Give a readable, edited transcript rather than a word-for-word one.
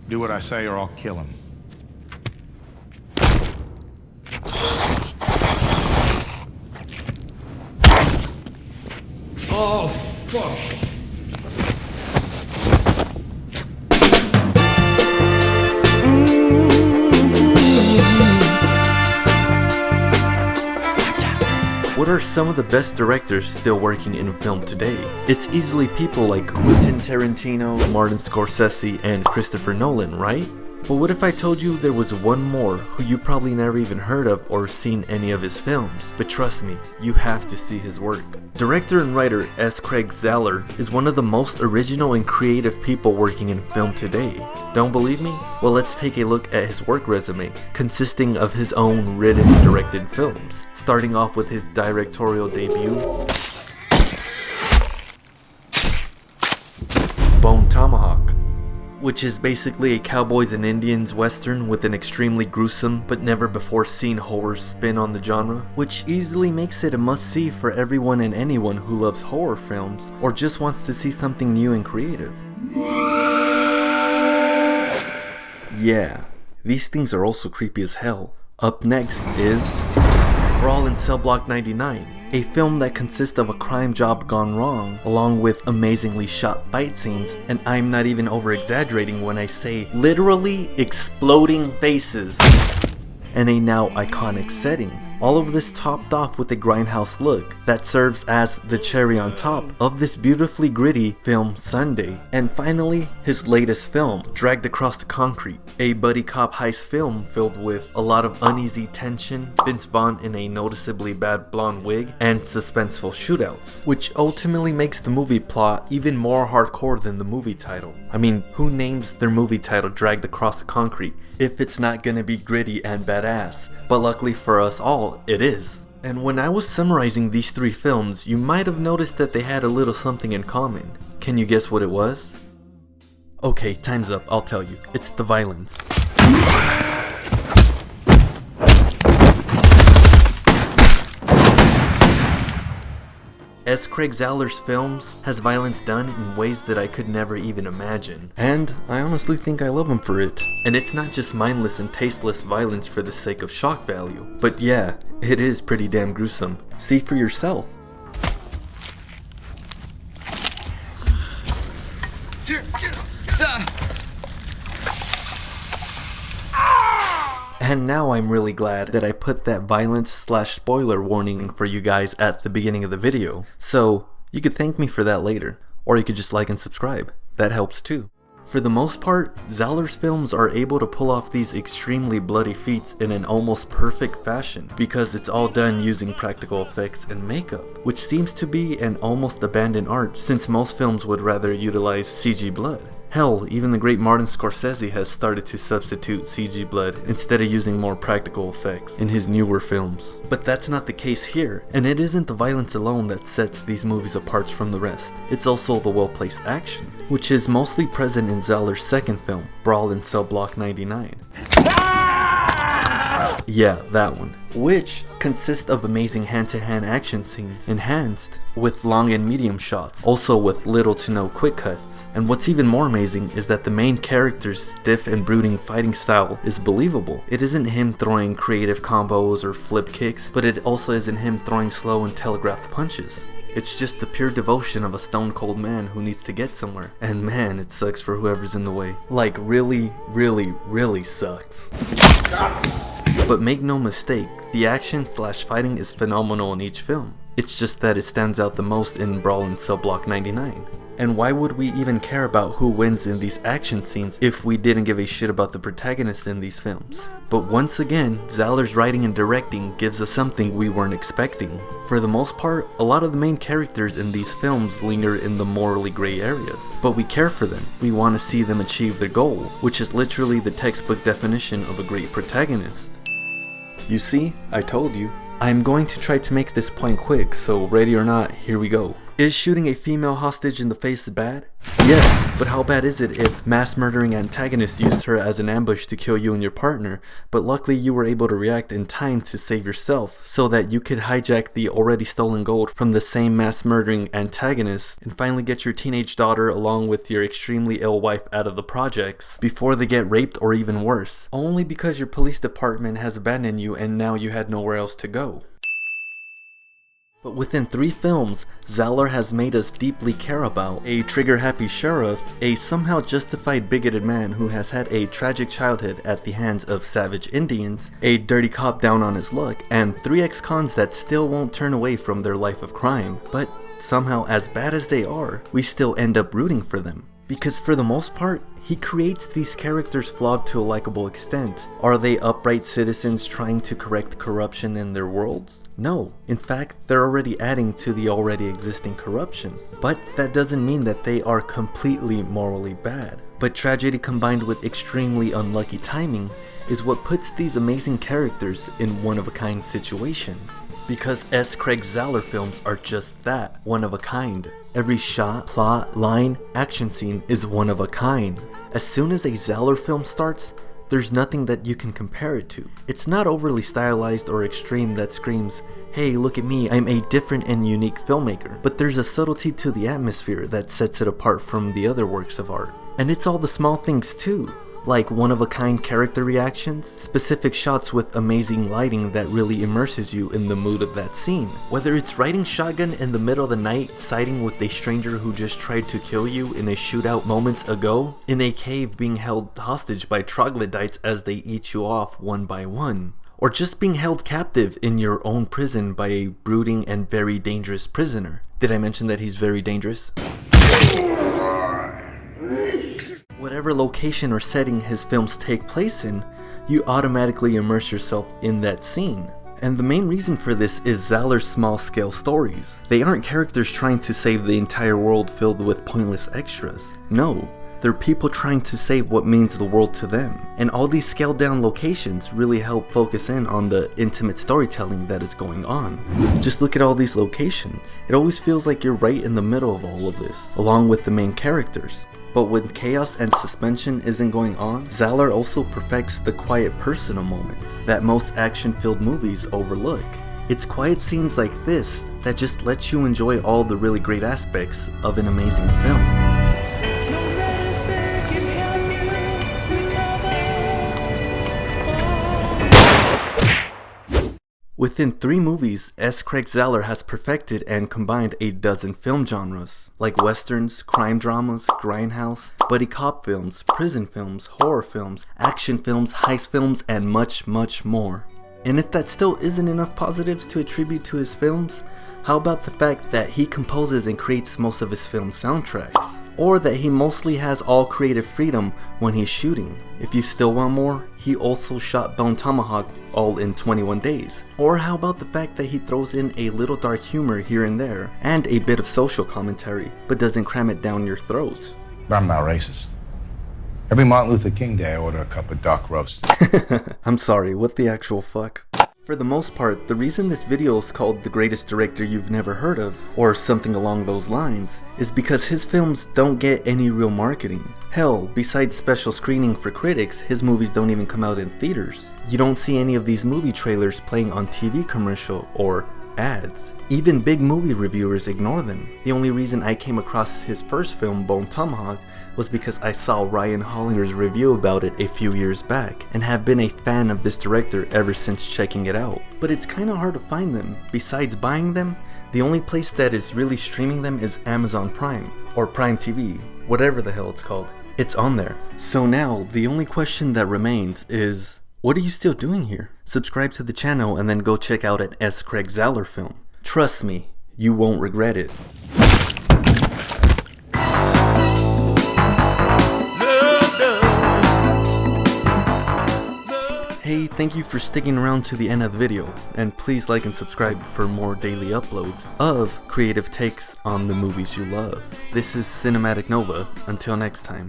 Do what I say or I'll kill him. Oh, fuck. What are some of the best directors still working in film today? It's easily people like Quentin Tarantino, Martin Scorsese, and Christopher Nolan, right? But what if I told you there was one more who you probably never even heard of or seen any of his films? But trust me, you have to see his work. Director and writer S. Craig Zahler is one of the most original and creative people working in film today. Don't believe me? Well, let's take a look at his work resume, consisting of his own written and directed films. Starting off with his directorial debut, Bone Tomahawk, which is basically a cowboys and Indians western with an extremely gruesome but never before seen horror spin on the genre, which easily makes it a must-see for everyone and anyone who loves horror films or just wants to see something new and creative. Yeah, these things are also creepy as hell. Up next is Brawl in Cell Block 99. A film that consists of a crime job gone wrong, along with amazingly shot fight scenes, and I'm not even over exaggerating when I say literally exploding faces, and a now iconic setting. All of this topped off with a grindhouse look that serves as the cherry on top of this beautifully gritty film Sunday. And finally, his latest film, Dragged Across the Concrete, a buddy cop heist film filled with a lot of uneasy tension, Vince Vaughn in a noticeably bad blonde wig, and suspenseful shootouts, which ultimately makes the movie plot even more hardcore than the movie title. I mean, who names their movie title Dragged Across the Concrete if it's not gonna be gritty and badass? But luckily for us all, it is. And when I was summarizing these three films, you might have noticed that they had a little something in common. Can you guess what it was? Okay, time's up, I'll tell you. It's the violence. S. Craig Zahler's films has violence done in ways that I could never even imagine. And I honestly think I love him for it. And it's not just mindless and tasteless violence for the sake of shock value. But yeah, it is pretty damn gruesome. See for yourself. And now I'm really glad that I put that violence/spoiler warning for you guys at the beginning of the video. So you could thank me for that later, or you could just like and subscribe. That helps too. For the most part, Zahler's films are able to pull off these extremely bloody feats in an almost perfect fashion because it's all done using practical effects and makeup, which seems to be an almost abandoned art since most films would rather utilize CG blood. Hell, even the great Martin Scorsese has started to substitute CG blood instead of using more practical effects in his newer films. But that's not the case here, and it isn't the violence alone that sets these movies apart from the rest. It's also the well-placed action, which is mostly present in Zahler's second film, Brawl in Cell Block 99. Yeah, that one. Which consists of amazing hand-to-hand action scenes, enhanced with long and medium shots, also with little to no quick cuts. And what's even more amazing is that the main character's stiff and brooding fighting style is believable. It isn't him throwing creative combos or flip kicks, but it also isn't him throwing slow and telegraphed punches. It's just the pure devotion of a stone cold man who needs to get somewhere. And man, it sucks for whoever's in the way. Like really, really, really sucks. But make no mistake, the action/fighting is phenomenal in each film. It's just that it stands out the most in Brawl in Cell Block 99. And why would we even care about who wins in these action scenes if we didn't give a shit about the protagonist in these films? But once again, Zahler's writing and directing gives us something we weren't expecting. For the most part, a lot of the main characters in these films linger in the morally gray areas. But we care for them. We want to see them achieve their goal, which is literally the textbook definition of a great protagonist. You see, I told you. I'm going to try to make this point quick, so ready or not, here we go. Is shooting a female hostage in the face bad? Yes, but how bad is it if mass murdering antagonists used her as an ambush to kill you and your partner, but luckily you were able to react in time to save yourself, so that you could hijack the already stolen gold from the same mass murdering antagonist, and finally get your teenage daughter along with your extremely ill wife out of the projects, before they get raped or even worse, only because your police department has abandoned you and now you had nowhere else to go. But within 3 films, Zahler has made us deeply care about a trigger-happy sheriff, a somehow justified bigoted man who has had a tragic childhood at the hands of savage Indians, a dirty cop down on his luck, and 3 ex-cons that still won't turn away from their life of crime. But somehow, as bad as they are, we still end up rooting for them. Because for the most part, he creates these characters flawed to a likable extent. Are they upright citizens trying to correct corruption in their worlds? No. In fact, they're already adding to the already existing corruption. But that doesn't mean that they are completely morally bad. But tragedy combined with extremely unlucky timing is what puts these amazing characters in one-of-a-kind situations. Because S. Craig Zahler films are just that, one of a kind. Every shot, plot, line, action scene is one of a kind. As soon as a Zahler film starts, there's nothing that you can compare it to. It's not overly stylized or extreme that screams, hey, look at me, I'm a different and unique filmmaker. But there's a subtlety to the atmosphere that sets it apart from the other works of art. And it's all the small things too. Like one-of-a-kind character reactions, specific shots with amazing lighting that really immerses you in the mood of that scene. Whether it's riding shotgun in the middle of the night, siding with a stranger who just tried to kill you in a shootout moments ago, in a cave being held hostage by troglodytes as they eat you off one by one, or just being held captive in your own prison by a brooding and very dangerous prisoner. Did I mention that he's very dangerous? Whatever location or setting his films take place in, you automatically immerse yourself in that scene. And the main reason for this is Zahler's small-scale stories. They aren't characters trying to save the entire world filled with pointless extras. No, they're people trying to save what means the world to them. And all these scaled-down locations really help focus in on the intimate storytelling that is going on. Just look at all these locations. It always feels like you're right in the middle of all of this, along with the main characters. But when chaos and suspension isn't going on, Zahler also perfects the quiet personal moments that most action-filled movies overlook. It's quiet scenes like this that just let you enjoy all the really great aspects of an amazing film. Within 3 movies, S. Craig Zahler has perfected and combined a dozen film genres, like westerns, crime dramas, grindhouse, buddy cop films, prison films, horror films, action films, heist films, and much, much more. And if that still isn't enough positives to attribute to his films, how about the fact that he composes and creates most of his film soundtracks? Or that he mostly has all creative freedom when he's shooting. If you still want more, he also shot Bone Tomahawk all in 21 days. Or how about the fact that he throws in a little dark humor here and there, and a bit of social commentary, but doesn't cram it down your throat. I'm not racist. Every Martin Luther King Day I order a cup of dark roast. I'm sorry, what the actual fuck? For the most part, the reason this video is called The Greatest Director You've Never Heard Of, or something along those lines, is because his films don't get any real marketing. Hell, besides special screening for critics, his movies don't even come out in theaters. You don't see any of these movie trailers playing on TV commercial or ads. Even big movie reviewers ignore them. The only reason I came across his first film, Bone Tomahawk, was because I saw Ryan Hollinger's review about it a few years back, and have been a fan of this director ever since checking it out. But it's kinda hard to find them. Besides buying them, the only place that is really streaming them is Amazon Prime, or Prime TV, whatever the hell it's called. It's on there. So now, the only question that remains is, what are you still doing here? Subscribe to the channel and then go check out an S. Craig Zahler film. Trust me, you won't regret it. Hey, thank you for sticking around to the end of the video, and please like and subscribe for more daily uploads of creative takes on the movies you love. This is Cinematic Nova. Until next time.